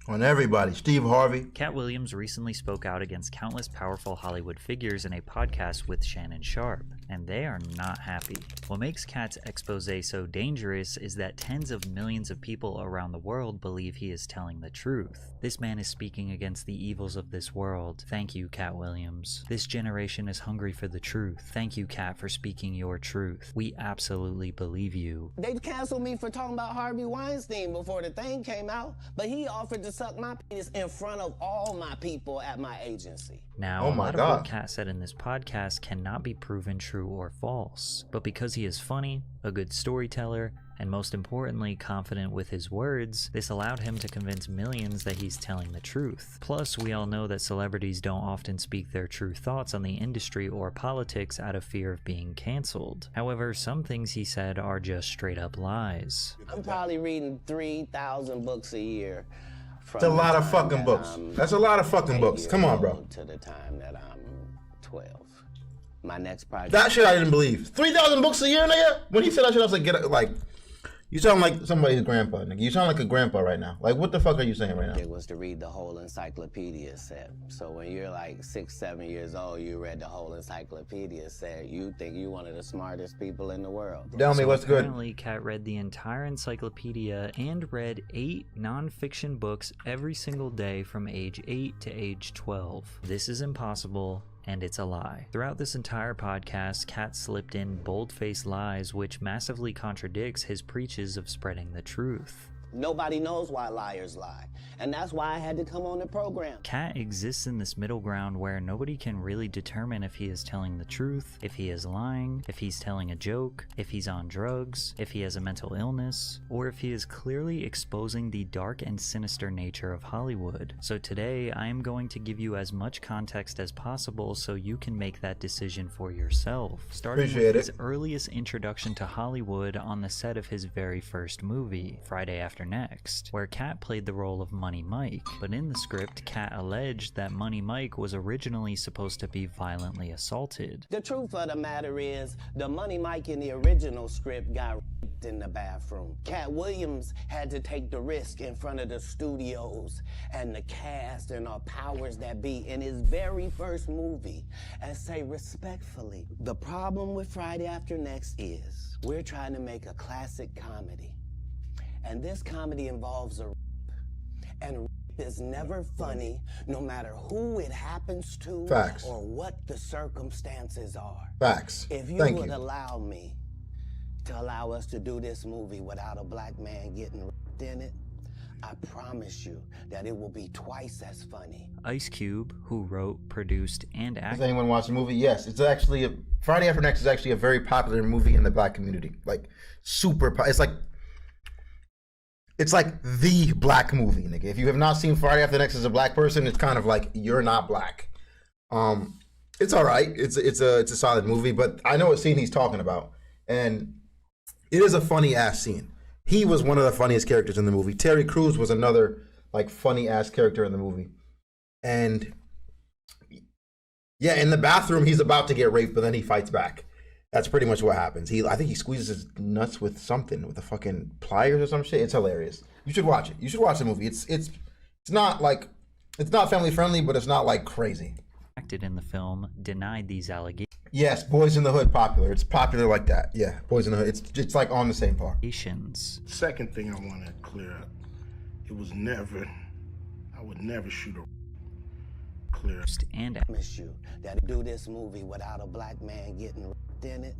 On everybody. Steve Harvey. Katt Williams recently spoke out against countless powerful Hollywood figures in a podcast with Shannon Sharpe, and they are not happy. What makes Katt's expose so dangerous is that tens of millions of people around the world believe he is telling the truth. This man is speaking against the evils of this world. Thank you, Katt Williams. This generation is hungry for the truth. Thank you, Katt, for speaking your truth. We absolutely believe you. They canceled me for talking about Harvey Weinstein before the thing came out, but he offered to suck my penis in front of all my people at my agency. Now, a lot of what Katt said in this podcast cannot be proven true or false, but because he is funny, a good storyteller, and most importantly, confident with his words, this allowed him to convince millions that he's telling the truth. Plus, we all know that celebrities don't often speak their true thoughts on the industry or politics out of fear of being canceled. However, some things he said are just straight up lies. I'm probably reading 3,000 books a year. That's a lot of fucking books. That's a lot of fucking books. Come on, bro. To the time that I'm 12. My next project. That shit I didn't believe. 3,000 books a year, nigga? When he said that shit, I was like, you sound like somebody's grandpa, nigga. You sound like a grandpa right now. Like, what the fuck are you saying right now? It was to read the whole encyclopedia set. So when you're like 6, 7 years old, you read the whole encyclopedia set. You think you're one of the smartest people in the world. Tell me what's good. Apparently, Katt read the entire encyclopedia and read 8 non-fiction books every single day from age 8 to age 12. This is impossible. And it's a lie. Throughout this entire podcast, Katt slipped in bold-faced lies which massively contradicts his preaches of spreading the truth. Nobody knows why liars lie, and that's why I had to come on the program. Katt exists in this middle ground where nobody can really determine if he is telling the truth, if he is lying, if he's telling a joke, if he's on drugs, if he has a mental illness, or if he is clearly exposing the dark and sinister nature of Hollywood. So today, I am going to give you as much context as possible so you can make that decision for yourself. Starting with his earliest introduction to Hollywood on the set of his very first movie, Friday After Next, where Katt played the role of Money Mike, but in the script, Katt alleged that Money Mike was originally supposed to be violently assaulted. The truth of the matter is, the Money Mike in the original script got raped in the bathroom. Katt Williams had to take the risk in front of the studios and the cast and our powers that be in his very first movie and say respectfully, the problem with Friday After Next is we're trying to make a classic comedy. And this comedy involves a rape. And rape is never funny, no matter who it happens to. Facts. Or what the circumstances are. Facts. If you would allow me to allow us to do this movie without a black man getting raped in it, I promise you that it will be twice as funny. Ice Cube, who wrote, produced, and acted. Has anyone watched the movie? Yes. It's actually, Friday After Next is actually a very popular movie in the black community. Like, super, it's like the black movie, nigga. If you have not seen Friday After Next as a black person, it's kind of like you're not black. It's all right. It's a solid movie, but I know what scene he's talking about, and it is a funny ass scene. He was one of the funniest characters in the movie. Terry Crews was another like funny ass character in the movie, and yeah, in the bathroom he's about to get raped, but then he fights back. That's pretty much what happens. I think he squeezes his nuts with something, with a fucking pliers or some shit. It's hilarious. You should watch it. You should watch the movie. It's not like, it's not family friendly, but it's not like crazy. Acted in the film, denied these allegations. Yes, Boys in the Hood popular. It's popular like that. Yeah, Boys in the Hood. It's like on the same par. Second thing I want to clear up, I would never shoot a clear. And I promise you that do this movie without a black man getting raped in it,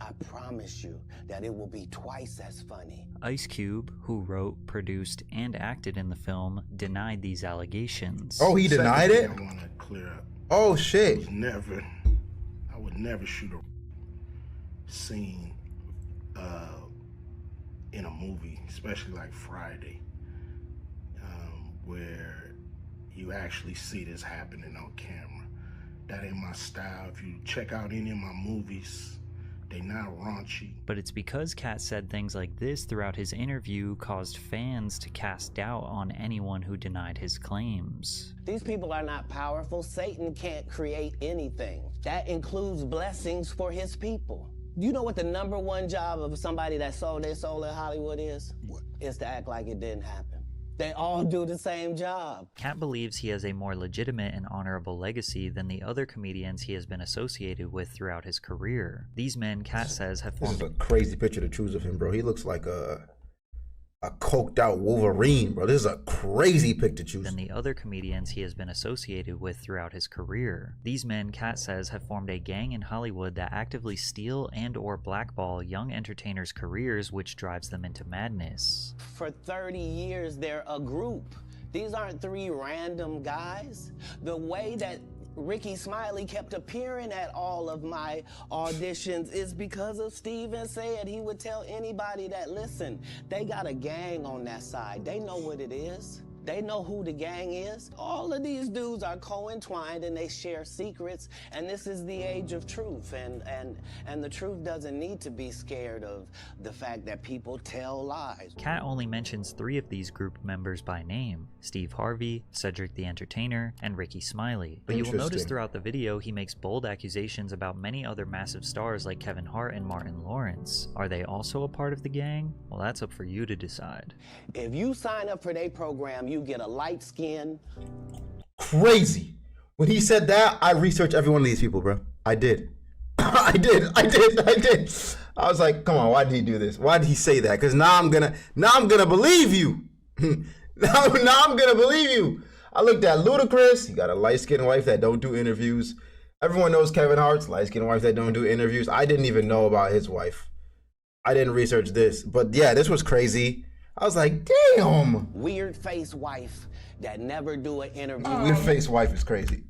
I promise you that it will be twice as funny. Ice Cube, who wrote, produced, and acted in the film, denied these allegations. Oh, he denied it? I want to clear up. Oh, shit. I would never shoot a scene in a movie, especially like Friday, where you actually see this happening on camera. That ain't my style. If you check out any of my movies, they not raunchy. But it's because Katt said things like this throughout his interview caused fans to cast doubt on anyone who denied his claims. These people are not powerful. Satan can't create anything. That includes blessings for his people. You know what the #1 job of somebody that sold their soul in Hollywood is? What? Is to act like it didn't happen. They all do the same job. Katt believes he has a more legitimate and honorable legacy than the other comedians he has been associated with throughout his career. These men, Katt says, have This is formed a crazy picture to choose of him, bro. He looks like a coked out Wolverine, bro. This is a crazy pick to choose. than the other comedians he has been associated with throughout his career. These men, Katt says, have formed a gang in Hollywood that actively steal and or blackball young entertainers' careers, which drives them into madness. For 30 years, they're a group. These aren't three random guys. The way that Ricky Smiley kept appearing at all of my auditions is because of Steven said he would tell anybody that, listen, they got a gang on that side. They know what it is. They know who the gang is. All of these dudes are co-entwined and they share secrets, and this is the age of truth, and the truth doesn't need to be scared of the fact that people tell lies. Katt only mentions 3 of these group members by name: Steve Harvey, Cedric the Entertainer, and Ricky Smiley. But you will notice throughout the video he makes bold accusations about many other massive stars like Kevin Hart and Martin Lawrence. Are they also a part of the gang? Well, that's up for you to decide. If you sign up for their program, you get a light skin. Crazy. When he said that, I researched every one of these people, bro. I did. I did. I was like, come on, why did he do this? Why did he say that? Because now I'm gonna believe you. now I'm gonna believe you. I looked at Ludacris. He got a light-skinned wife that don't do interviews. Everyone knows Kevin Hart's light-skinned wife that don't do interviews. I didn't even know about his wife. I didn't research this. But yeah, this was crazy. I was like, damn. Weird face wife that never do an interview. Weird face wife is crazy.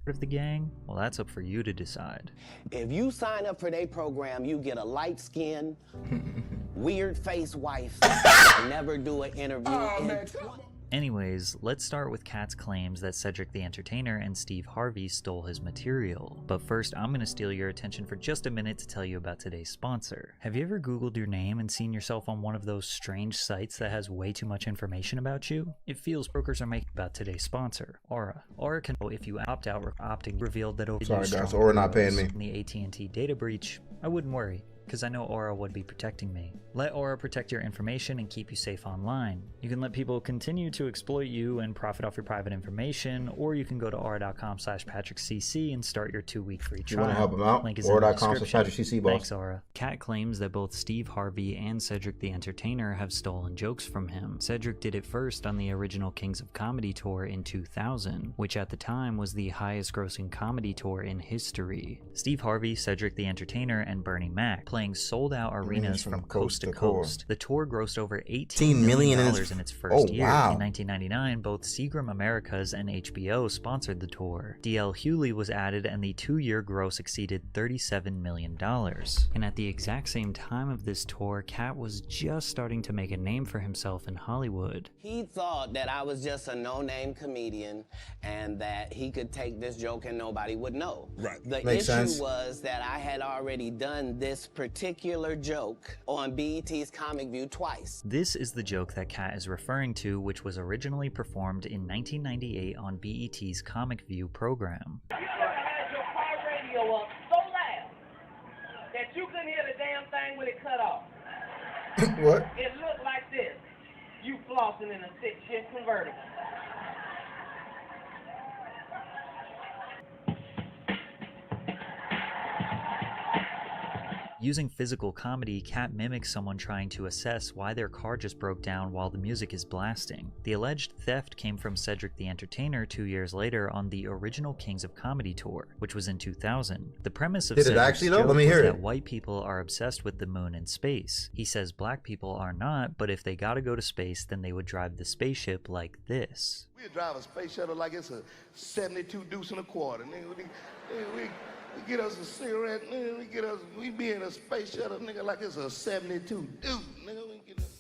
Of the gang? Well, that's up for you to decide. If you sign up for their program, you get a light skin, weird face wife that never do an interview. Anyways, let's start with Katt's claims that Cedric the Entertainer and Steve Harvey stole his material. But first, I'm going to steal your attention for just a minute to tell you about today's sponsor. Have you ever Googled your name and seen yourself on one of those strange sites that has way too much information about you? It feels brokers are making about today's sponsor, Aura. Aura can, if you opt out, opting revealed that over Sorry guys, Aura not paying me. In the AT&T data breach, I wouldn't worry, because I know Aura would be protecting me. Let Aura protect your information and keep you safe online. You can let people continue to exploit you and profit off your private information, or you can go to aura.com/PatrickCC and start your 2-week free trial. You want to help him out? Link is in the description. Aura.com/PatrickCC, boss. Thanks, Aura. Katt claims that both Steve Harvey and Cedric the Entertainer have stolen jokes from him. Cedric did it first on the original Kings of Comedy tour in 2000, which at the time was the highest grossing comedy tour in history. Steve Harvey, Cedric the Entertainer, and Bernie Mac playing sold-out arenas from coast to coast. The tour grossed over $18 million in its first year. Wow. In 1999, both Seagram Americas and HBO sponsored the tour. D.L. Hewley was added, and the 2-year gross exceeded $37 million. And at the exact same time of this tour, Katt was just starting to make a name for himself in Hollywood. He thought that I was just a no-name comedian and that he could take this joke and nobody would know. Right. The Makes issue sense. was that I had already done this particular joke on BET's Comic View twice. This is the joke that Katt is referring to, which was originally performed in 1998 on BET's Comic View program. You ever had your car radio up so loud that you couldn't hear the damn thing when it cut off? What? It looked like this. You flossing in a 6-shift convertible. Using physical comedy, Katt mimics someone trying to assess why their car just broke down while the music is blasting. The alleged theft came from Cedric the Entertainer 2 years later on the original Kings of Comedy tour, which was in 2000. The premise of Did it Cedric's actually though? joke Let me was hear that it. white people are obsessed with the moon and space. He says black people are not, but if they gotta go to space, then they would drive the spaceship like this. We drive a space shuttle like it's a 72 deuce and a quarter. Nigga, we get us a cigarette, nigga, we be in a space shuttle, nigga, like it's a 72 deuce, nigga, we get us.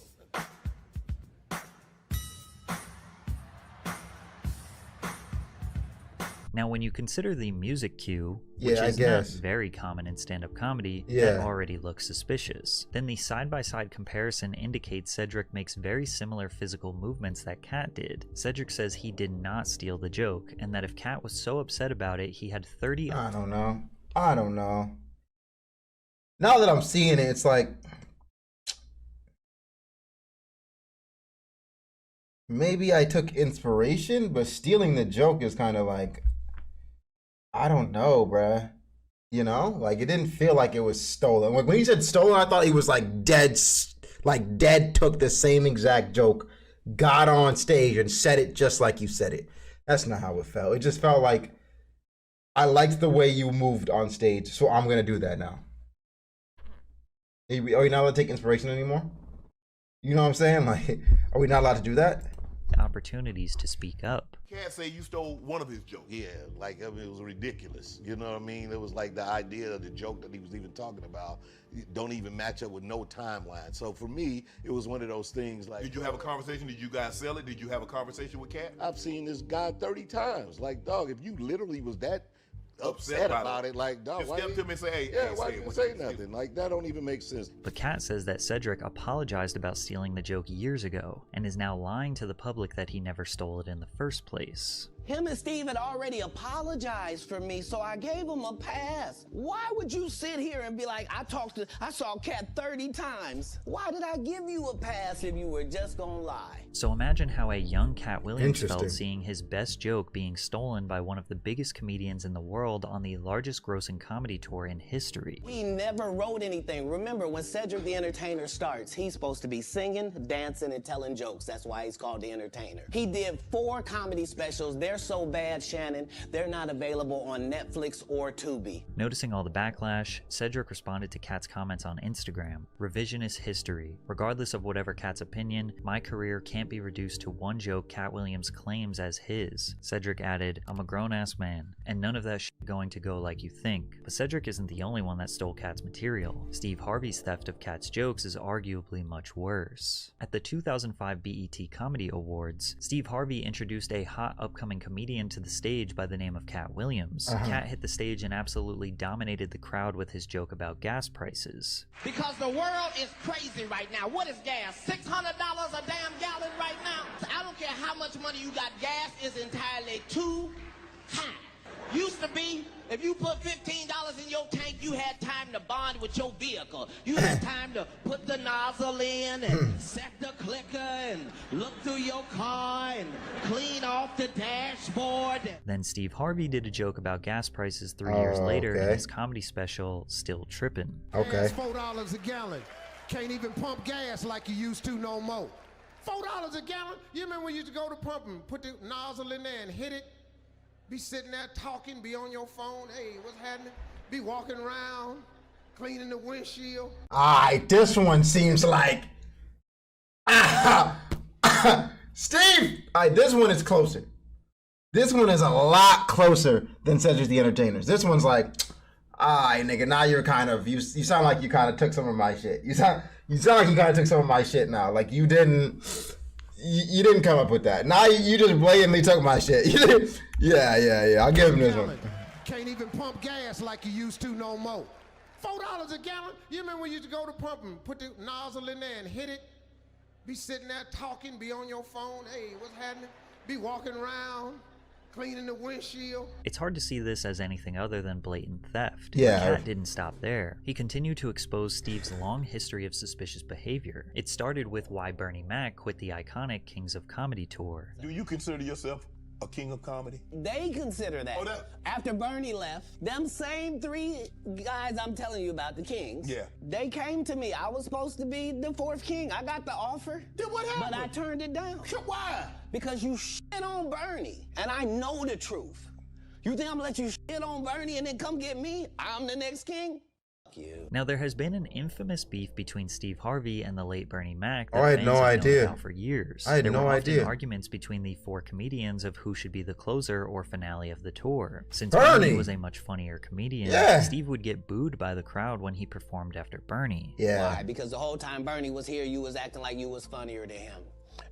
Now, when you consider the music cue, Yeah, which I is guess. not very common in stand-up comedy, Yeah. that already looks suspicious. Then the side-by-side comparison indicates Cedric makes very similar physical movements that Katt did. Cedric says he did not steal the joke, and that if Katt was so upset about it, he had 30... I don't know. Now that I'm seeing it, it's like maybe I took inspiration, but stealing the joke is kind of like, I don't know, bruh. You know, like it didn't feel like it was stolen. Like when he said stolen, I thought he was like dead took the same exact joke, got on stage and said it just like you said it. That's not how it felt. It just felt like, I liked the way you moved on stage, so I'm gonna do that now. Are we not allowed to take inspiration anymore? You know what I'm saying? Like, are we not allowed to do that? Opportunities to speak up. Can't say you stole one of his jokes. Yeah, like, I mean, it was ridiculous. You know what I mean? It was like the idea of the joke that he was even talking about don't even match up with no timeline. So for me, it was one of those things like... Did you have a conversation? Did you guys sell it? Did you have a conversation with Katt? I've seen this guy 30 times. Like, dog, if you literally was that upset about it, like, dog, just step to me and say, hey, yeah, why didn't you say nothing? Like, that don't even make sense. But Katt says that Cedric apologized about stealing the joke years ago and is now lying to the public that he never stole it in the first place. Him and Steve had already apologized for me, so I gave him a pass. Why would you sit here and be like, I saw Katt 30 times. Why did I give you a pass if you were just gonna lie? So imagine how a young Katt Williams felt seeing his best joke being stolen by one of the biggest comedians in the world on the largest grossing comedy tour in history. We never wrote anything. Remember, when Cedric the Entertainer starts, he's supposed to be singing, dancing, and telling jokes. That's why he's called the Entertainer. He did 4 comedy specials. They're so bad, Shannon, they're not available on Netflix or Tubi. Noticing all the backlash, Cedric responded to Katt's comments on Instagram. Revisionist history. Regardless of whatever Katt's opinion, my career can't be reduced to one joke Katt Williams claims as his. Cedric added, I'm a grown-ass man, and none of that shit going to go like you think. But Cedric isn't the only one that stole Katt's material. Steve Harvey's theft of Katt's jokes is arguably much worse. At the 2005 BET Comedy Awards, Steve Harvey introduced a hot upcoming comedian to the stage by the name of Katt Williams. Katt hit the stage and absolutely dominated the crowd with his joke about gas prices. Because the world is crazy right now. What is gas? $600 a damn gallon right now? I don't care how much money you got, gas is entirely too high. Used to be, if you put $15 in your tank, you had time to bond with your vehicle. You had time to put the nozzle in and set the clicker and look through your car and clean off the dashboard. Then Steve Harvey did a joke about gas prices 3 years later in his comedy special, Still Trippin'. Gas $4 a gallon. Can't even pump gas like you used to no more. $4 a gallon? You remember when you used to go to pump and put the nozzle in there and hit it? Be sitting there talking, be on your phone, hey, what's happening? Be walking around, cleaning the windshield. Alright, this one seems like... Steve! Alright, this one is closer. This one is a lot closer than Cedric the Entertainer's. This one's like, alright, nigga, now you're kind of, you sound like you kind of took some of my shit. You sound like you kind of took some of my shit now. Like, you didn't come up with that. Now you just blatantly took my shit. Yeah. I'll give him this one. Can't even pump gas like you used to no more. $4 a gallon? You remember when you used to go to pump and put the nozzle in there and hit it? Be sitting there talking, be on your phone, hey, what's happening? Be walking around, cleaning the windshield. It's hard to see this as anything other than blatant theft. Yeah. But Katt didn't stop there. He continued to expose Steve's long history of suspicious behavior. It started with why Bernie Mac quit the iconic Kings of Comedy tour. Do you consider yourself a king of comedy? They consider that. After Bernie left, them same 3 guys I'm telling you about, the Kings, they came to me. I was supposed to be the 4th king. I got the offer. Then what happened? But I turned it down. Why? Because you shit on Bernie, and I know the truth. You think I'm gonna let you shit on Bernie and then come get me? I'm the next king? Fuck you. Now, there has been an infamous beef between Steve Harvey and the late Bernie Mac that I had fans no have known idea. about for years. I had there no were often idea. arguments between the 4 comedians of who should be the closer or finale of the tour. Since Bernie was a much funnier comedian, Steve would get booed by the crowd when he performed after Bernie. Why? Because the whole time Bernie was here, you was acting like you was funnier than him.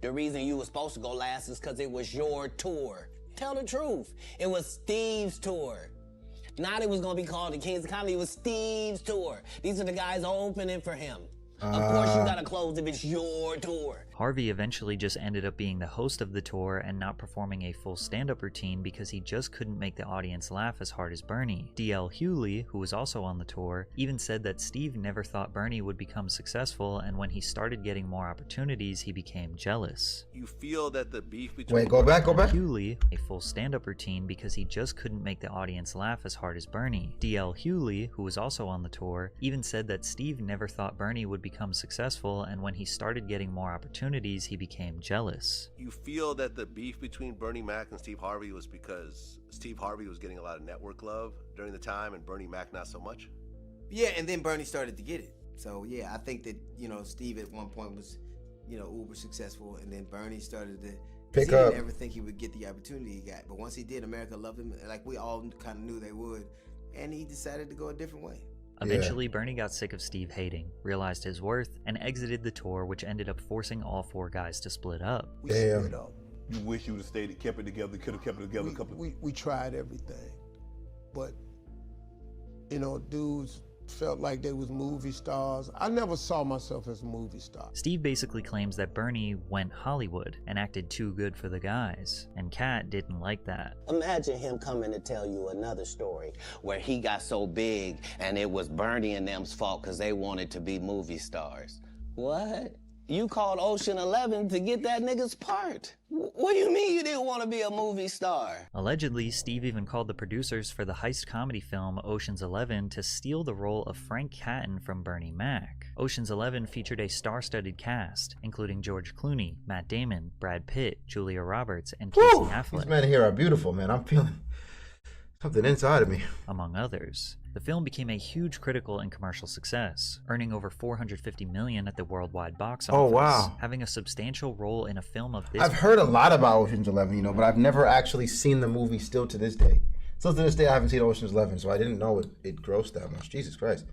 The reason you was supposed to go last is because it was your tour. Tell the truth. It was Steve's tour. Not it was going to be called the Kings of Comedy. It was Steve's tour. These are the guys opening for him. Of course, you got to close if it's your tour. Harvey eventually just ended up being the host of the tour and not performing a full stand-up routine because he just couldn't make the audience laugh as hard as Bernie. D.L. Hughley, who was also on the tour, even said that Steve never thought Bernie would become successful, and when he started getting more opportunities, he became jealous. You feel that the beef between... Wait, go back. Hughley, a full stand-up routine because he just couldn't make the audience laugh as hard as Bernie. D.L. Hughley, who was also on the tour, even said that Steve never thought Bernie would become successful, and when he started getting more opportunities, he became jealous. You feel that the beef between Bernie Mac and Steve Harvey was because Steve Harvey was getting a lot of network love during the time and Bernie Mac not so much? Yeah, and then Bernie started to get it. So yeah, I think that, Steve at one point was, uber successful, and then Bernie started to pick up. He didn't ever think he would get the opportunity he got, but once he did, America loved him, like we all kind of knew they would, and he decided to go a different way. Eventually, Bernie got sick of Steve hating, realized his worth, and exited the tour, which ended up forcing all four guys to split up. We split up. You wish you would have kept it together, could have kept it together a couple of... We tried everything, but, dudes felt like they was movie stars. I never saw myself as a movie star. Steve basically claims that Bernie went Hollywood and acted too good for the guys, and Katt didn't like that. Imagine him coming to tell you another story where he got so big and it was Bernie and them's fault because they wanted to be movie stars. What? You called Ocean 11 to get that nigga's part. What do you mean you didn't want to be a movie star? Allegedly, Steve even called the producers for the heist comedy film Ocean's 11 to steal the role of Frank Catton from Bernie Mac. Ocean's 11 featured a star-studded cast, including George Clooney, Matt Damon, Brad Pitt, Julia Roberts, and Casey Affleck. These men here are beautiful, man. I'm feeling something inside of me. Among others. The film became a huge critical and commercial success, earning over $450 million at the worldwide box office. Oh, wow. Having a substantial role in a film of this... I've heard a lot about Ocean's 11, but I've never actually seen the movie still to this day. Still to this day, I haven't seen Ocean's 11, so I didn't know it grossed that much. Jesus Christ.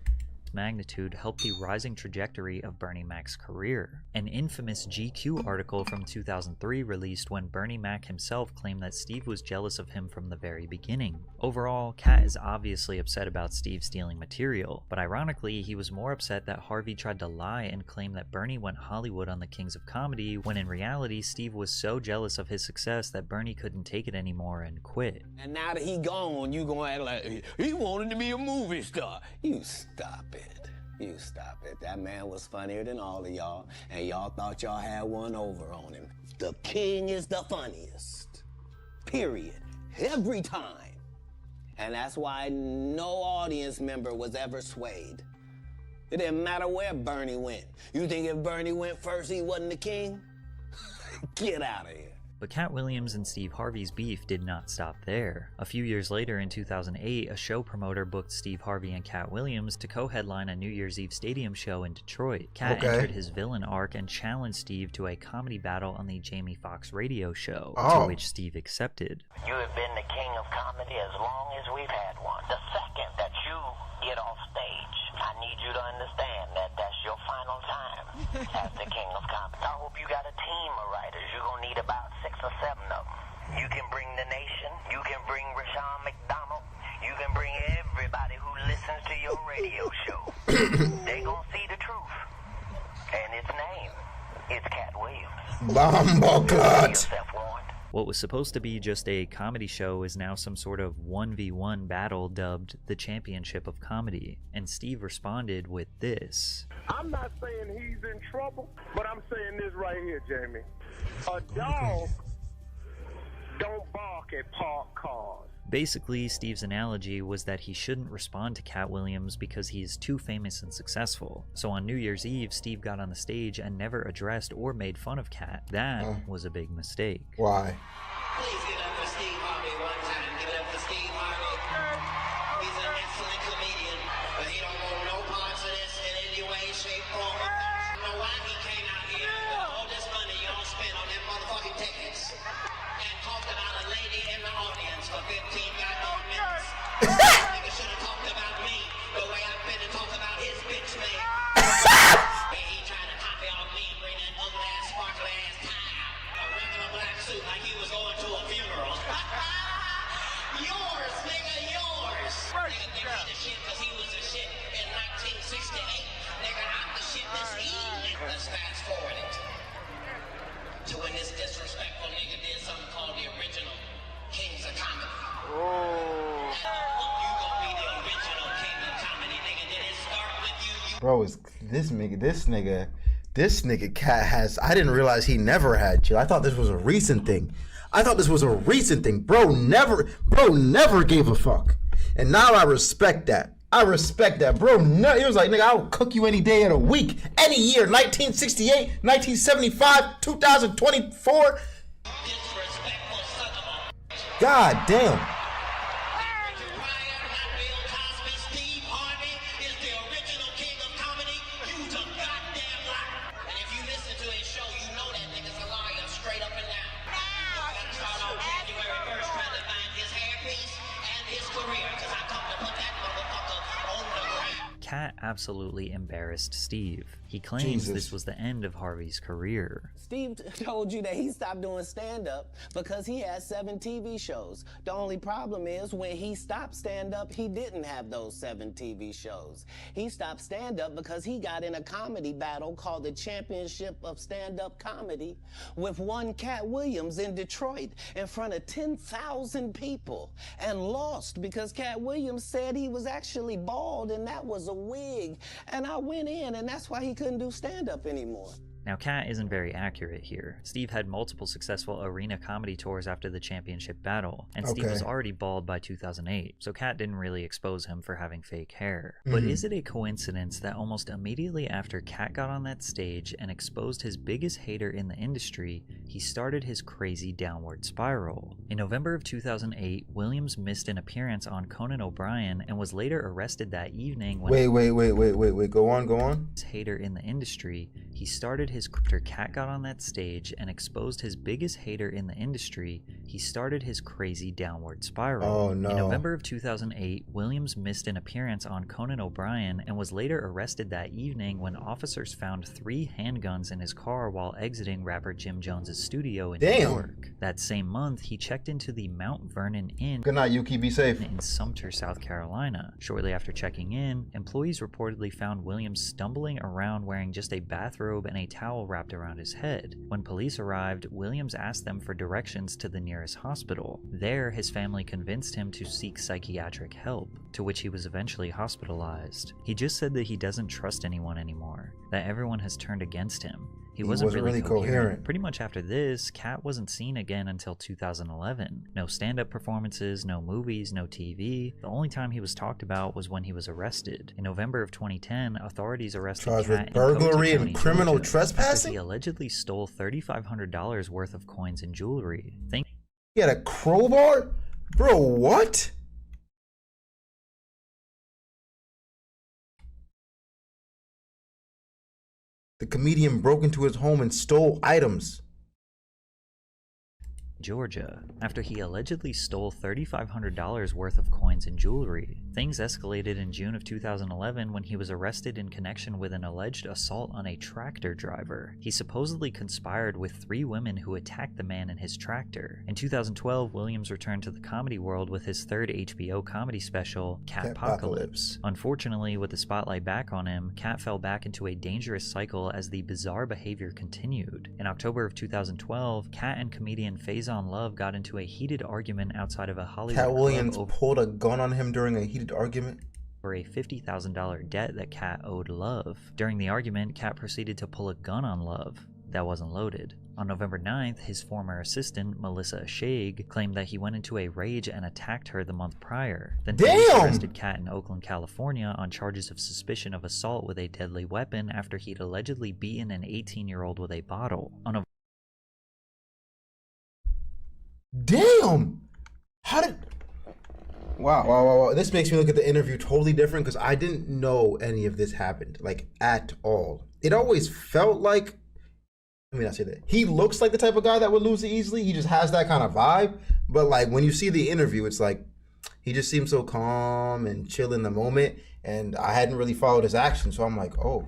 Magnitude helped the rising trajectory of Bernie Mac's career. An infamous GQ article from 2003 released when Bernie Mac himself claimed that Steve was jealous of him from the very beginning. Overall, Katt is obviously upset about Steve stealing material, but ironically, he was more upset that Harvey tried to lie and claim that Bernie went Hollywood on the Kings of Comedy, when in reality, Steve was so jealous of his success that Bernie couldn't take it anymore and quit. And now that he gone, you gonna act like he wanted to be a movie star. You stop it. You stop it. That man was funnier than all of y'all, and y'all thought y'all had one over on him. The king is the funniest. Period. Every time. And that's why no audience member was ever swayed. It didn't matter where Bernie went. You think if Bernie went first, he wasn't the king? Get out of here. But Katt Williams and Steve Harvey's beef did not stop there. A few years later, in 2008, a show promoter booked Steve Harvey and Katt Williams to co-headline a New Year's Eve stadium show in Detroit. Katt entered his villain arc and challenged Steve to a comedy battle on the Jamie Foxx radio show, to which Steve accepted. You have been the king of comedy as long as we've had one. The second that you get off stage, I need you to understand that that's your final time as the king of comedy. I hope you got a team of writers. You're going to need about 6 or 7 of them. You can bring The Nation. You can bring Rashawn McDonald. You can bring everybody who listens to your radio show. They going to see the truth. And its name is Katt Williams. Bomboclat. What was supposed to be just a comedy show is now some sort of 1v1 battle dubbed the Championship of Comedy, and Steve responded with this. I'm not saying he's in trouble, but I'm saying this right here, Jamie. A dog don't bark at parked cars. Basically, Steve's analogy was that he shouldn't respond to Katt Williams because he is too famous and successful. So on New Year's Eve, Steve got on the stage and never addressed or made fun of Katt. That was a big mistake. Why? Please give it up for Steve Harvey one time. Give it up for Steve Harvey. He's an excellent comedian, but he don't want no parts of this in any way, shape, form, or fashion. I don't know why he came out here with all this money y'all spent on them motherfucking tickets and talked about a lady in the audience for 15 goddamn minutes. Nigga should have talked about me the way I've been to talk about his bitch man. He tried to copy off me and bring that ugly ass, sparkly ass tie out. A regular black suit like he was going to a funeral. Yours, nigga, yours. Nigga think he the shit because he was the shit in 1968. Nigga, I'm the shit this evening. Let's fast forward it. to when this disrespectful nigga did something called the original Kings of Comedy. Oh. You gonna be the original King of Comedy, nigga. Did it start with you? Bro, is this nigga Katt has, I didn't realize he never had chill. I thought this was a recent thing. Bro never gave a fuck. And now I respect that. Bro, no, he was like, nigga, I'll cook you any day of the week, any year, 1968, 1975, 2024. God damn. Katt absolutely embarrassed Steve. He claims this was the end of Harvey's career. Steve told you that he stopped doing stand-up because he had 7 TV shows. The only problem is when he stopped stand-up, he didn't have those 7 TV shows. He stopped stand-up because he got in a comedy battle called the Championship of Stand-Up Comedy with one Katt Williams in Detroit in front of 10,000 people and lost because Katt Williams said he was actually bald and that was a wig. And I went in, and that's why he couldn't do stand-up anymore. Now, Katt isn't very accurate here. Steve had multiple successful arena comedy tours after the championship battle, and Steve was already bald by 2008, so Katt didn't really expose him for having fake hair. But is it a coincidence that almost immediately after Katt got on that stage and exposed his biggest hater in the industry, he started his crazy downward spiral? In November of 2008, Williams missed an appearance on Conan O'Brien and was later arrested that evening when— Wait, go on. His hater in the industry, he started his— After Katt got on that stage and exposed his biggest hater in the industry, he started his crazy downward spiral. Oh no. In November of 2008, Williams missed an appearance on Conan O'Brien and was later arrested that evening when officers found 3 handguns in his car while exiting rapper Jim Jones's studio in New York. That same month, he checked into the Mount Vernon Inn. Good night, Yuki. Be safe. In Sumter, South Carolina. Shortly after checking in, employees reportedly found Williams stumbling around wearing just a bathrobe and a towel wrapped around his head. When police arrived, Williams asked them for directions to the nearest hospital. There, his family convinced him to seek psychiatric help, to which he was eventually hospitalized. He just said that he doesn't trust anyone anymore, that everyone has turned against him. He wasn't really coherent. Pretty much after this, Katt wasn't seen again until 2011. No stand-up performances, no movies, no TV. The only time he was talked about was when he was arrested. In November of 2010, authorities arrested Katt with burglary and criminal trespassing? After he allegedly stole $3,500 worth of coins and jewelry. He had a crowbar? Bro, what? The comedian broke into his home and stole items. Georgia, after he allegedly stole $3,500 worth of coins and jewelry. Things escalated in June of 2011 when he was arrested in connection with an alleged assault on a tractor driver. He supposedly conspired with 3 women who attacked the man in his tractor. In 2012, Williams returned to the comedy world with his 3rd HBO comedy special, Kattpocalypse. Unfortunately, with the spotlight back on him, Katt fell back into a dangerous cycle as the bizarre behavior continued. In October of 2012, Katt and comedian Faison Love got into a heated argument outside of a Hollywood Katt Williams club pulled a gun on him during a heated argument for a $50,000 debt that Katt owed Love. During the argument, Katt proceeded to pull a gun on Love that wasn't loaded. On November 9th, his former assistant, Melissa Shaig, claimed that he went into a rage and attacked her the month prior. Then police arrested Katt in Oakland, California on charges of suspicion of assault with a deadly weapon after he'd allegedly beaten an 18-year-old with a bottle. Damn! How did... Wow. This makes me look at the interview totally different because I didn't know any of this happened, like, at all. It always felt like... Let me not say that. He looks like the type of guy that would lose it easily. He just has that kind of vibe. But, like, when you see the interview, it's like, he just seems so calm and chill in the moment. And I hadn't really followed his actions, so I'm like, oh.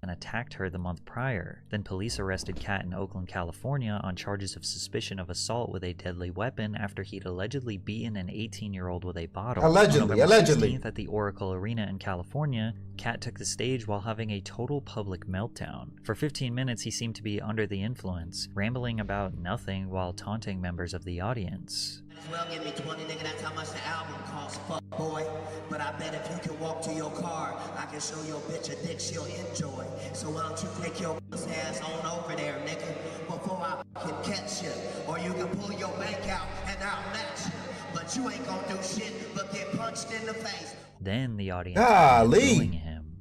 and attacked her the month prior. Then police arrested Katt in Oakland, California on charges of suspicion of assault with a deadly weapon after he'd allegedly beaten an 18-year-old with a bottle. Allegedly. On November 16th at the Oracle Arena in California, Katt took the stage while having a total public meltdown. For 15 minutes, he seemed to be under the influence, rambling about nothing while taunting members of the audience. Well, give me 20, nigga, that's how much the album costs, fuck boy. But I bet if you can walk to your car, I can show your bitch a dick she'll enjoy. So why don't you take your ass on over there, nigga, before I can catch you. Or you can pull your bank out and I'll match you. But you ain't gonna do shit but get punched in the face. Then the audience began booing him.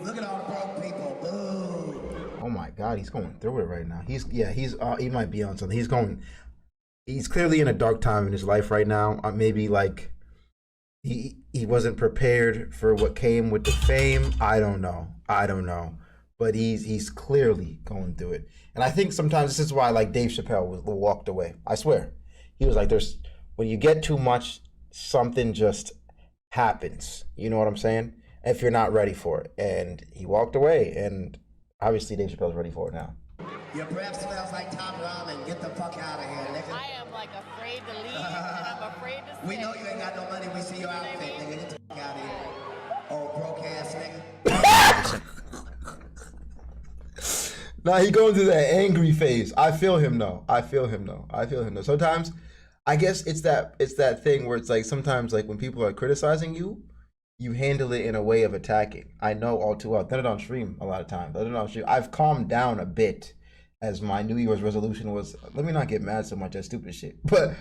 Look at all the broke people. Oh my God, he's going through it right now. He might be on something. He's clearly in a dark time in his life right now. Maybe like he wasn't prepared for what came with the fame. I don't know. But he's clearly going through it. And I think sometimes this is why like Dave Chappelle walked away. I swear. He was like, when you get too much, something just happens. You know what I'm saying? If you're not ready for it. And he walked away, and obviously Dave Chappelle's ready for it now. Your breath smells like top ramen. Get the fuck out of here, nigga. I am like afraid to leave, and I'm afraid to stay. We know you ain't got no money. We see your outfit, nigga. Get the fuck out of here. Oh, broke ass nigga. Nah, he going through that angry phase. I feel him though. Sometimes, I guess it's that thing where it's like sometimes like when people are criticizing you, you handle it in a way of attacking. I know all too well. I've done it on stream a lot of times. I've calmed down a bit as my New Year's resolution was, let me not get mad so much at stupid shit. But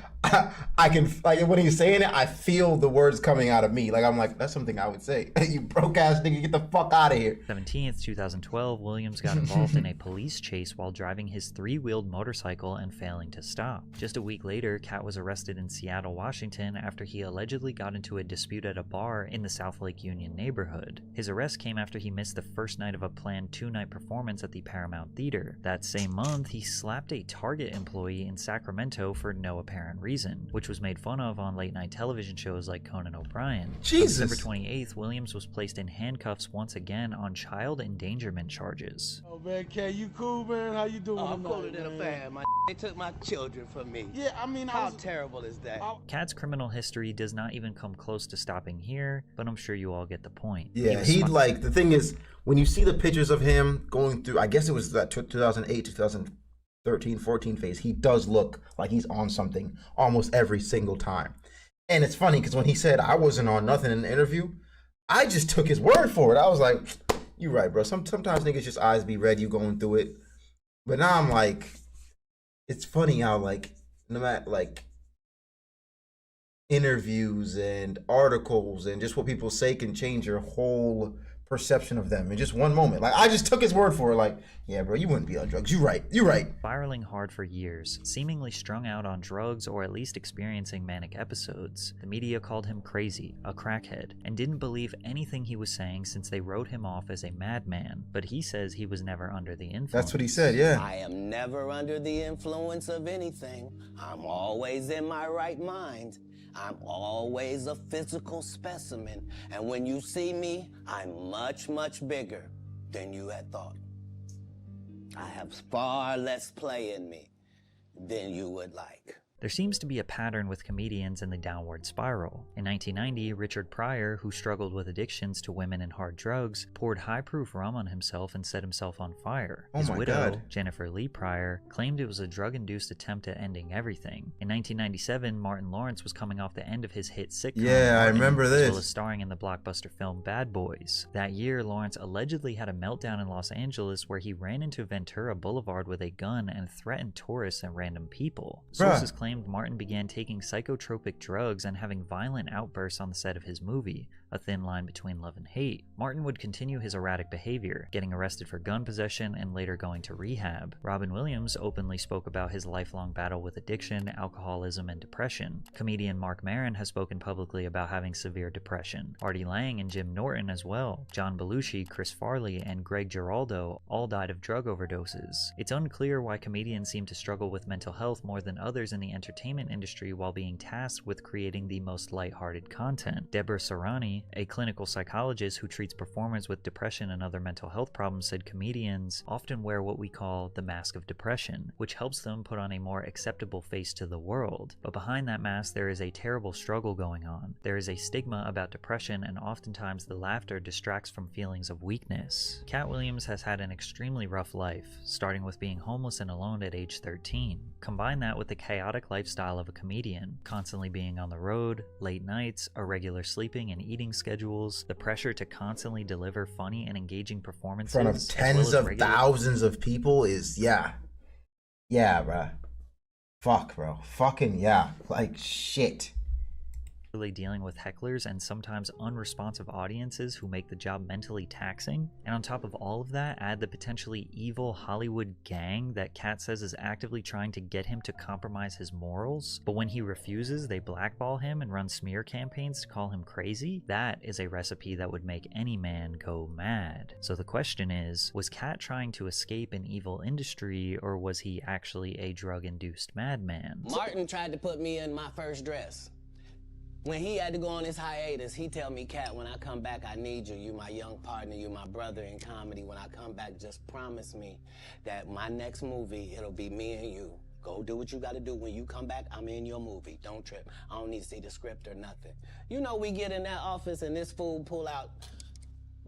I can, like, when he's saying it, I feel the words coming out of me. Like, I'm like, that's something I would say. You broke ass nigga, get the fuck out of here. 17th, 2012, Williams got involved in a police chase while driving his 3-wheeled motorcycle and failing to stop. Just a week later, Katt was arrested in Seattle, Washington after he allegedly got into a dispute at a bar in the South Lake Union neighborhood. His arrest came after he missed the first night of a planned 2-night performance at the Paramount Theater. That same month, he slapped a Target employee in Sacramento for no apparent reason, which was made fun of on late-night television shows like Conan O'Brien. Jesus! On December 28th, Williams was placed in handcuffs once again on child endangerment charges. Oh man, Kay, you cool, man? How you doing? I'm cooler than a fan, man. They took my children from me. Yeah, I mean, how terrible is that? Katt's criminal history does not even come close to stopping here, but I'm sure you all get the point. Yeah, the thing is, when you see the pictures of him going through, I guess it was that 2008, 2013, 14 phase, he does look like he's on something almost every single time. And it's funny because when he said I wasn't on nothing in the interview, I just took his word for it. I was like, you're right, bro. Sometimes niggas just eyes be red, you going through it. But now I'm like, it's funny how like, no matter like interviews and articles and just what people say can change your whole perception of them in just one moment. Like, I just took his word for it. Like, yeah, bro, you wouldn't be on drugs. You're right. Spiraling hard for years, seemingly strung out on drugs or at least experiencing manic episodes. The media called him crazy, a crackhead, and didn't believe anything he was saying since they wrote him off as a madman. But he says he was never under the influence. That's what he said, yeah. I am never under the influence of anything. I'm always in my right mind. I'm always a physical specimen, and when you see me, I'm much, much bigger than you had thought. I have far less play in me than you would like. There seems to be a pattern with comedians in the downward spiral. In 1990, Richard Pryor, who struggled with addictions to women and hard drugs, poured high-proof rum on himself and set himself on fire. His widow, Jennifer Lee Pryor, claimed it was a drug-induced attempt at ending everything. In 1997, Martin Lawrence was coming off the end of his hit sitcom, Yeah, I remember this. as well as starring in the blockbuster film Bad Boys. That year, Lawrence allegedly had a meltdown in Los Angeles where he ran into Ventura Boulevard with a gun and threatened tourists and random people. Sources claim Martin began taking psychotropic drugs and having violent outbursts on the set of his movie, a thin line between love and hate. Martin would continue his erratic behavior, getting arrested for gun possession and later going to rehab. Robin Williams openly spoke about his lifelong battle with addiction, alcoholism, and depression. Comedian Marc Maron has spoken publicly about having severe depression. Artie Lang and Jim Norton as well. John Belushi, Chris Farley, and Greg Giraldo all died of drug overdoses. It's unclear why comedians seem to struggle with mental health more than others in the entertainment industry while being tasked with creating the most lighthearted content. Deborah Serrani, a clinical psychologist who treats performers with depression and other mental health problems, said comedians often wear what we call the mask of depression, which helps them put on a more acceptable face to the world. But behind that mask, there is a terrible struggle going on. There is a stigma about depression, and oftentimes the laughter distracts from feelings of weakness. Katt Williams has had an extremely rough life, starting with being homeless and alone at age 13. Combine that with the chaotic lifestyle of a comedian, constantly being on the road, late nights, irregular sleeping and eating schedules, the pressure to constantly deliver funny and engaging performances in front of tens of thousands of people is, yeah, bruh. Fuck, bro. Fucking yeah. Like, shit. Dealing with hecklers and sometimes unresponsive audiences who make the job mentally taxing. And on top of all of that, add the potentially evil Hollywood gang that Katt says is actively trying to get him to compromise his morals. But when he refuses, they blackball him and run smear campaigns to call him crazy. That is a recipe that would make any man go mad. So the question is, was Katt trying to escape an evil industry, or was he actually a drug-induced madman? Martin tried to put me in my first dress. When he had to go on his hiatus, he tell me, Katt, when I come back, I need you. You my young partner, you my brother in comedy. When I come back, just promise me that my next movie, it'll be me and you. Go do what you gotta do. When you come back, I'm in your movie. Don't trip. I don't need to see the script or nothing. You know, we get in that office and this fool pull out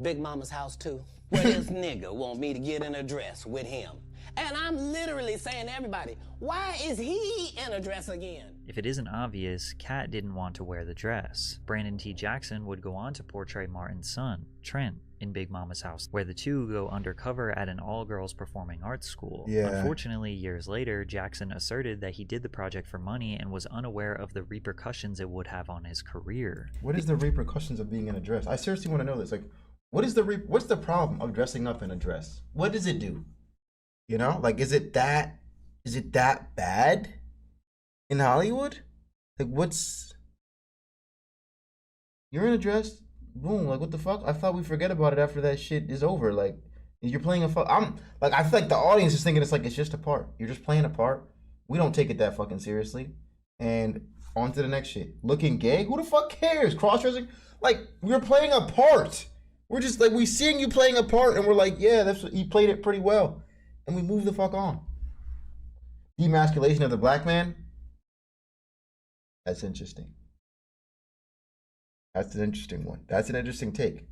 Big Mama's House 2. Where this nigga want me to get in a dress with him. And I'm literally saying to everybody, why is he in a dress again? If it isn't obvious, Katt didn't want to wear the dress. Brandon T. Jackson would go on to portray Martin's son, Trent, in Big Mama's House, where the two go undercover at an all-girls performing arts school. Yeah. Unfortunately, years later, Jackson asserted that he did the project for money and was unaware of the repercussions it would have on his career. What is the repercussions of being in a dress? I seriously want to know this. Like, what's the problem of dressing up in a dress? What does it do? You know, like, is it that bad in Hollywood? Like, you're in a dress, boom, like, what the fuck? I thought we forget about it after that shit is over. Like, you're playing I feel like the audience is thinking it's just a part. You're just playing a part. We don't take it that fucking seriously. And on to the next shit. Looking gay? Who the fuck cares? Cross-dressing? Like, you're playing a part. We're just, like, we seeing you playing a part, and we're like, yeah, you played it pretty well. And we move the fuck on. Demasculation of the black man? That's interesting. That's an interesting one. That's an interesting take.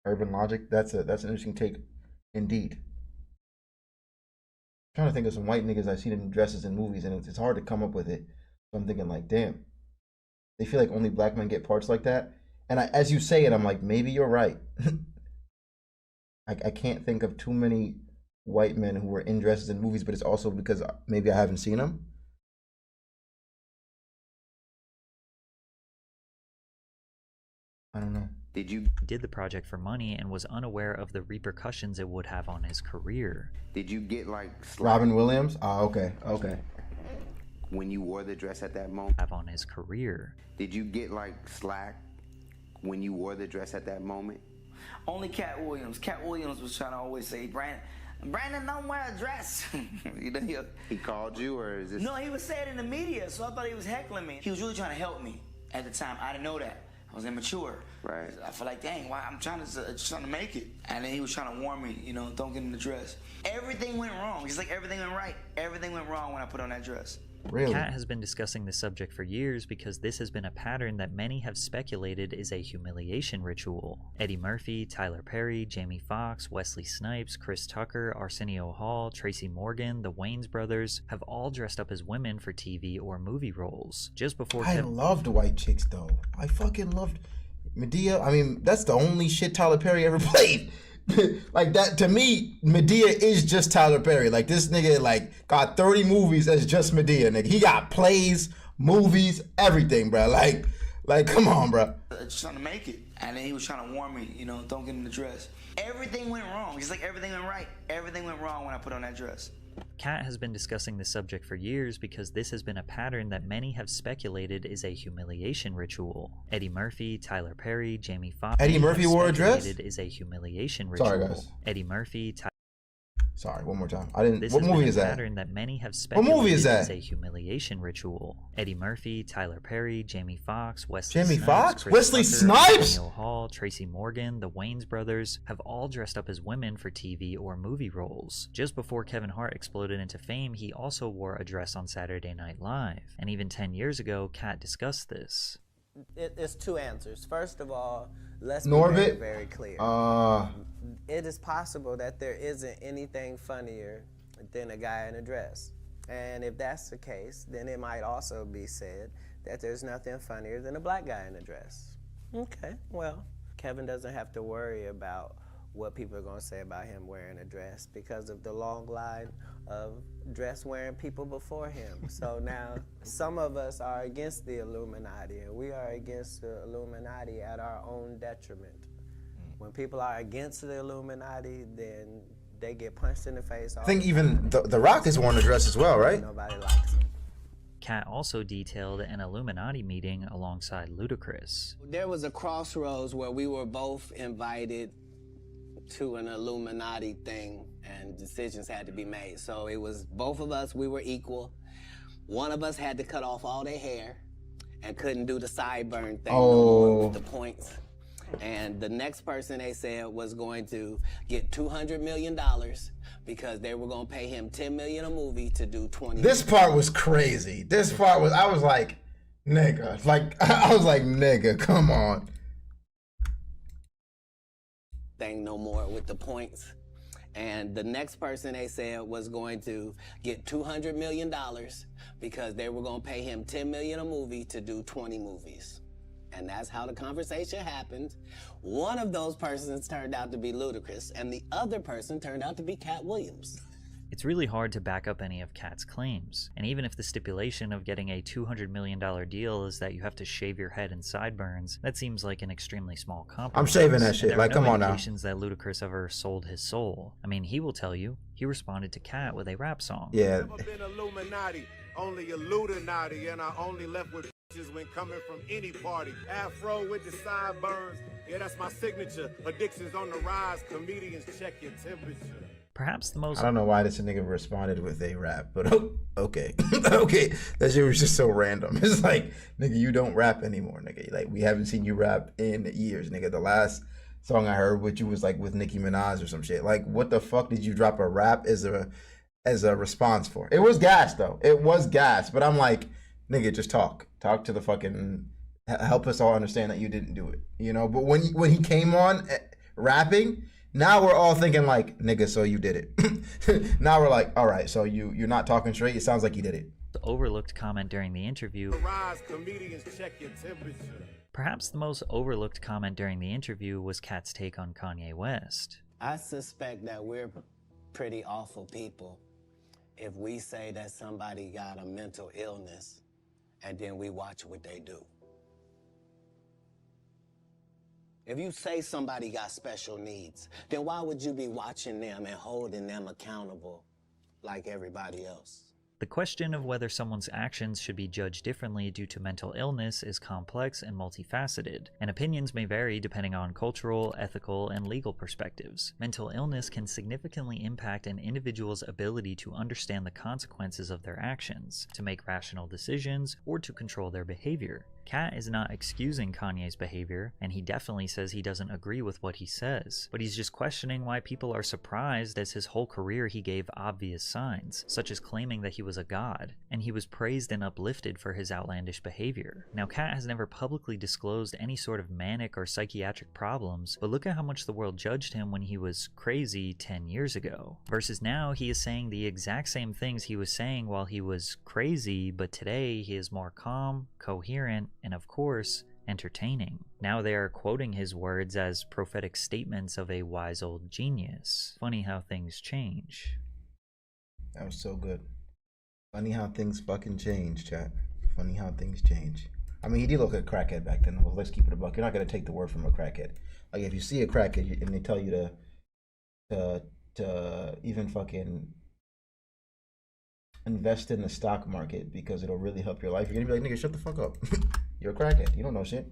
Urban Logic, that's an interesting take indeed. I'm trying to think of some white niggas I've seen in dresses in movies, and it's hard to come up with it. So I'm thinking, like, damn. They feel like only black men get parts like that. And as you say it, I'm like, maybe you're right. I can't think of too many white men who were in dresses in movies, but it's also because maybe I haven't seen them. I don't know. Did the project for money and was unaware of the repercussions it would have on his career. Did you get like Robin Williams? Oh, okay. When you wore the dress at that moment? Have on his career. Did you get like slack when you wore the dress at that moment? Only Katt Williams. Katt Williams was trying to always say, Brandon, don't wear a dress. He called you, or is this? No, he was saying in the media, so I thought he was heckling me. He was really trying to help me at the time. I didn't know that. I was immature. Right. I feel like, dang, why I'm trying to make it. And then he was trying to warn me, don't get in the dress. Everything went wrong. It's like everything went right. Everything went wrong when I put on that dress. Really? Katt has been discussing this subject for years because this has been a pattern that many have speculated is a humiliation ritual. Eddie Murphy, Tyler Perry, Jamie Foxx, Wesley Snipes, Chris Tucker, Arsenio Hall, Tracy Morgan, the Wayans brothers have all dressed up as women for TV or movie roles. Just before I loved white chicks though. I fucking loved Medea. I mean, that's the only shit Tyler Perry ever played. Like that, to me, Medea is just Tyler Perry. Like this nigga got 30 movies as just Medea, nigga. He got plays movies, everything, bro. Like, come on, bro. Just trying to make it. And then he was trying to warn me, you know, don't get in the dress. Everything went wrong. Just like everything went right. Everything went wrong when I put on that dress. Katt has been discussing this subject for years because this has been a pattern that many have speculated is a humiliation ritual. Eddie Murphy, Tyler Perry, Jamie Foxx. Eddie Murphy wore a dress? Is a humiliation ritual. Sorry, guys. Eddie Murphy. Sorry, one more time. I didn't. This What has movie been is a that? pattern that many have What speculated movie is that? a humiliation ritual. Eddie Murphy, Tyler Perry, Jamie Foxx, Wesley Jamie Snipes, Foxx? Chris Wesley Tucker, Snipes? Arsenio Hall, Tracy Morgan, the Wayans brothers have all dressed up as women for TV or movie roles. Just before Kevin Hart exploded into fame, he also wore a dress on Saturday Night Live. And even 10 years ago, Katt discussed this. It's two answers. First of all, let's be Norbit? very clear. It is possible that there isn't anything funnier than a guy in a dress. And if that's the case, then it might also be said that there's nothing funnier than a black guy in a dress. Okay, well, Kevin doesn't have to worry about what people are going to say about him wearing a dress because of the long line of dress-wearing people before him. So now some of us are against the Illuminati, and we are against the Illuminati at our own detriment. When people are against the Illuminati, then they get punched in the face. I think even the Rock has worn a dress as well, right? Nobody likes it. Katt also detailed an Illuminati meeting alongside Ludacris. There was a crossroads where we were both invited to an Illuminati thing and decisions had to be made. So it was both of us, we were equal. One of us had to cut off all their hair and couldn't do the sideburn thing no more with the points. And the next person they said was going to get $200 million because they were going to pay him $10 million a movie to do 20. This part was crazy. This part was, I was like, nigga. Like, I was like, nigga, come on. Thing no more with the points. And the next person they said was going to get $200 million because they were going to pay him $10 million a movie to do 20 movies. And that's how the conversation happened. One of those persons turned out to be Ludacris, and the other person turned out to be Katt Williams. It's really hard to back up any of Katt's claims, and even if the stipulation of getting a $200 million deal is that you have to shave your head and sideburns, that seems like an extremely small compromise. I'm shaving that shit. There Like, are come no on now. indications that Ludacris ever sold his soul. I mean, he will tell you, he responded to Katt with a rap song. Yeah. Never been Illuminati, only Illuminati, and I only left with when coming from any party. Afro with the sideburns, yeah, that's my signature. Addictions on the rise, comedians check your temperature. Perhaps the most... I don't know why this nigga responded with a rap, but okay. Okay, that shit was just so random. It's like, nigga, you don't rap anymore, nigga. Like, we haven't seen you rap in years, nigga. The last song I heard with you was like with Nicki Minaj or some shit. Like, what the fuck did you drop a rap as a response for? It was gas, though. It was gas, but I'm like, nigga, just talk. Talk to the fucking, help us all understand that you didn't do it, you know? But when he came on rapping, now we're all thinking like, nigga, so you did it. Now we're like, all right, so you're not talking straight. It sounds like you did it. The overlooked comment during the interview. Rise, comedians check your temperature. Perhaps the most overlooked comment during the interview was Katt's take on Kanye West. I suspect that we're pretty awful people if we say that somebody got a mental illness and then we watch what they do. If you say somebody got special needs, then why would you be watching them and holding them accountable like everybody else? The question of whether someone's actions should be judged differently due to mental illness is complex and multifaceted, and opinions may vary depending on cultural, ethical, and legal perspectives. Mental illness can significantly impact an individual's ability to understand the consequences of their actions, to make rational decisions, or to control their behavior. Katt is not excusing Kanye's behavior, and he definitely says he doesn't agree with what he says, but he's just questioning why people are surprised as his whole career he gave obvious signs, such as claiming that he was a god, and he was praised and uplifted for his outlandish behavior. Now, Katt has never publicly disclosed any sort of manic or psychiatric problems, but look at how much the world judged him when he was crazy 10 years ago, versus now he is saying the exact same things he was saying while he was crazy, but today he is more calm, coherent, and of course, entertaining. Now they are quoting his words as prophetic statements of a wise old genius. Funny how things change. That was so good. Funny how things fucking change, chat. Funny how things change. I mean, he did look like a crackhead back then. Well, let's keep it a buck. You're not gonna take the word from a crackhead. Like if you see a crackhead and they tell you to even fucking invest in the stock market because it'll really help your life, you're gonna be like, nigga, shut the fuck up. You're a crackhead. You don't know shit.